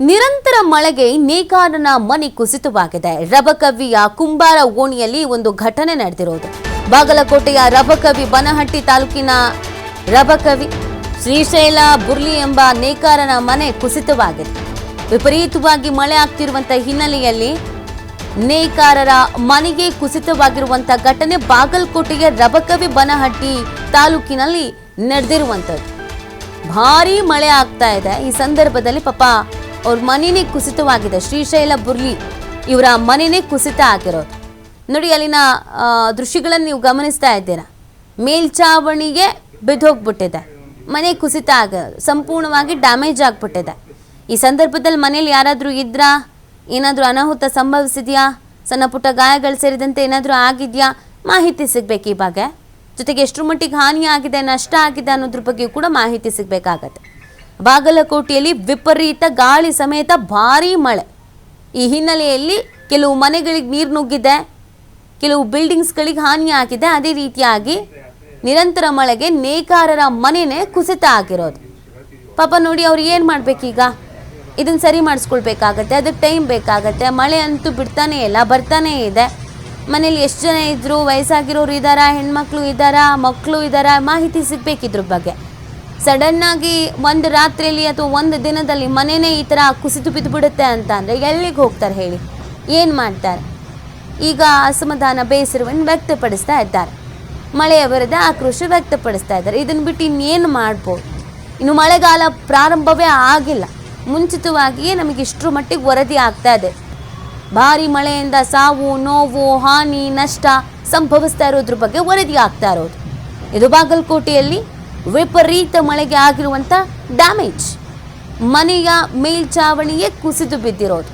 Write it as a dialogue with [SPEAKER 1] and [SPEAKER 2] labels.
[SPEAKER 1] ನಿರಂತರ ಮಳೆಗೆ ನೇಕಾರನ ಮನೆ ಕುಸಿತವಾಗಿದೆ. ರಬಕವಿಯ ಕುಂಬಾರ ಓಣಿಯಲ್ಲಿ ಒಂದು ಘಟನೆ ನಡೆದಿರೋದು. ಬಾಗಲಕೋಟೆಯ ರಬಕವಿ ಬನಹಟ್ಟಿ ತಾಲೂಕಿನ ರಬಕವಿ ಶ್ರೀಶೈಲ ಬುರ್ಲಿ ಎಂಬ ನೇಕಾರನ ಮನೆ ಕುಸಿತವಾಗಿದೆ. ವಿಪರೀತವಾಗಿ ಮಳೆ ಆಗ್ತಿರುವಂತಹ ಹಿನ್ನೆಲೆಯಲ್ಲಿ ನೇಕಾರರ ಮನೆಗೆ ಕುಸಿತವಾಗಿರುವಂತಹ ಘಟನೆ ಬಾಗಲಕೋಟೆಯ ರಬಕವಿ ಬನಹಟ್ಟಿ ತಾಲೂಕಿನಲ್ಲಿ ನಡೆದಿರುವಂಥದ್ದು. ಭಾರಿ ಮಳೆ ಆಗ್ತಾ ಇದೆ. ಈ ಸಂದರ್ಭದಲ್ಲಿ ಪಾಪ ಅವ್ರ ಮನೆನೇ ಕುಸಿತವಾಗಿದೆ. ಶ್ರೀಶೈಲ ಬುರ್ಲಿ ಇವರ ಮನೆನೇ ಕುಸಿತ ಆಗಿರೋದು. ನೋಡಿ, ಅಲ್ಲಿನ ದೃಶ್ಯಗಳನ್ನು ನೀವು ಗಮನಿಸ್ತಾ ಇದ್ದೀರಾ. ಮೇಲ್ಚಾವಣಿಗೆ ಬಿದ್ದೋಗ್ಬಿಟ್ಟಿದೆ, ಮನೆ ಕುಸಿತ ಸಂಪೂರ್ಣವಾಗಿ ಡ್ಯಾಮೇಜ್ ಆಗಿಬಿಟ್ಟಿದೆ. ಈ ಸಂದರ್ಭದಲ್ಲಿ ಮನೇಲಿ ಯಾರಾದರೂ ಇದ್ರಾ, ಏನಾದರೂ ಅನಾಹುತ ಸಂಭವಿಸಿದೆಯಾ, ಸಣ್ಣ ಪುಟ್ಟ ಗಾಯಗಳು ಸೇರಿದಂತೆ ಏನಾದರೂ ಆಗಿದೆಯಾ, ಮಾಹಿತಿ ಸಿಗಬೇಕು ಈ ಬಗ್ಗೆ. ಜೊತೆಗೆ ಎಷ್ಟರ ಮಟ್ಟಿಗೆ ಹಾನಿ ಆಗಿದೆ, ನಷ್ಟ ಆಗಿದೆ ಅನ್ನೋದ್ರ ಬಗ್ಗೆ ಕೂಡ ಮಾಹಿತಿ ಸಿಗಬೇಕಾಗತ್ತೆ. ಬಾಗಲಕೋಟೆಯಲ್ಲಿ ವಿಪರೀತ ಗಾಳಿ ಸಮೇತ ಭಾರೀ ಮಳೆ. ಈ ಹಿನ್ನೆಲೆಯಲ್ಲಿ ಕೆಲವು ಮನೆಗಳಿಗೆ ನೀರು ನುಗ್ಗಿದೆ, ಕೆಲವು ಬಿಲ್ಡಿಂಗ್ಸ್ಗಳಿಗೆ ಹಾನಿ ಆಗಿದೆ. ಅದೇ ರೀತಿಯಾಗಿ ನಿರಂತರ ಮಳೆಗೆ ನೇಕಾರರ ಮನೆಯೇ ಕುಸಿತ ಆಗಿರೋದು. ಪಾಪ ನೋಡಿ, ಅವ್ರು ಏನು ಮಾಡಬೇಕೀಗ? ಇದನ್ನು ಸರಿ ಮಾಡಿಸ್ಕೊಳ್ಬೇಕಾಗತ್ತೆ, ಅದಕ್ಕೆ ಟೈಮ್ ಬೇಕಾಗತ್ತೆ. ಮಳೆ ಅಂತೂ ಬಿಡ್ತಾನೇ ಇಲ್ಲ, ಬರ್ತಾನೇ ಇದೆ. ಮನೇಲಿ ಎಷ್ಟು ಜನ ಇದ್ದರು, ವಯಸ್ಸಾಗಿರೋರು ಇದ್ದಾರಾ, ಹೆಣ್ಮಕ್ಳು ಇದ್ದಾರಾ, ಮಕ್ಕಳು ಇದ್ದಾರಾ, ಮಾಹಿತಿ ಸಿಗಬೇಕಿದ್ರ ಬಗ್ಗೆ. ಸಡನ್ನಾಗಿ ಒಂದು ರಾತ್ರಿಯಲ್ಲಿ ಅಥವಾ ಒಂದು ದಿನದಲ್ಲಿ ಮನೆಯೇ ಈ ಥರ ಕುಸಿದು ಬಿದ್ದುಬಿಡುತ್ತೆ ಅಂತ ಅಂದರೆ ಎಲ್ಲಿಗೆ ಹೋಗ್ತಾರೆ ಹೇಳಿ? ಏನು ಮಾಡ್ತಾರೆ? ಈಗ ಅಸಮಾಧಾನ, ಬೇಸರವನ್ನು ವ್ಯಕ್ತಪಡಿಸ್ತಾ ಇದ್ದಾರೆ. ಮಳೆಯ ವಿರುದ್ಧ ಆಕ್ರೋಶ ವ್ಯಕ್ತಪಡಿಸ್ತಾ ಇದ್ದಾರೆ. ಇದನ್ನು ಬಿಟ್ಟು ಇನ್ನೇನು ಮಾಡ್ಬೋದು? ಇನ್ನು ಮಳೆಗಾಲ ಪ್ರಾರಂಭವೇ ಆಗಿಲ್ಲ, ಮುಂಚಿತವಾಗಿಯೇ ನಮಗೆ ಇಷ್ಟರ ಮಟ್ಟಿಗೆ ವರದಿ ಆಗ್ತಾ ಇದೆ. ಭಾರಿ ಮಳೆಯಿಂದ ಸಾವು, ನೋವು, ಹಾನಿ, ನಷ್ಟ ಸಂಭವಿಸ್ತಾ ಇರೋದ್ರ ಬಗ್ಗೆ ವರದಿ ಆಗ್ತಾ ಇರೋದು. ಇದು ಬಾಗಲಕೋಟೆಯಲ್ಲಿ ವಿಪರೀತ ಮಳೆಗೆ ಆಗಿರುವಂಥ ಡ್ಯಾಮೇಜ್. ಮನೆಯ ಮೇಲ್ಚಾವಣಿಯೇ ಕುಸಿದು ಬಿದ್ದಿರೋದು.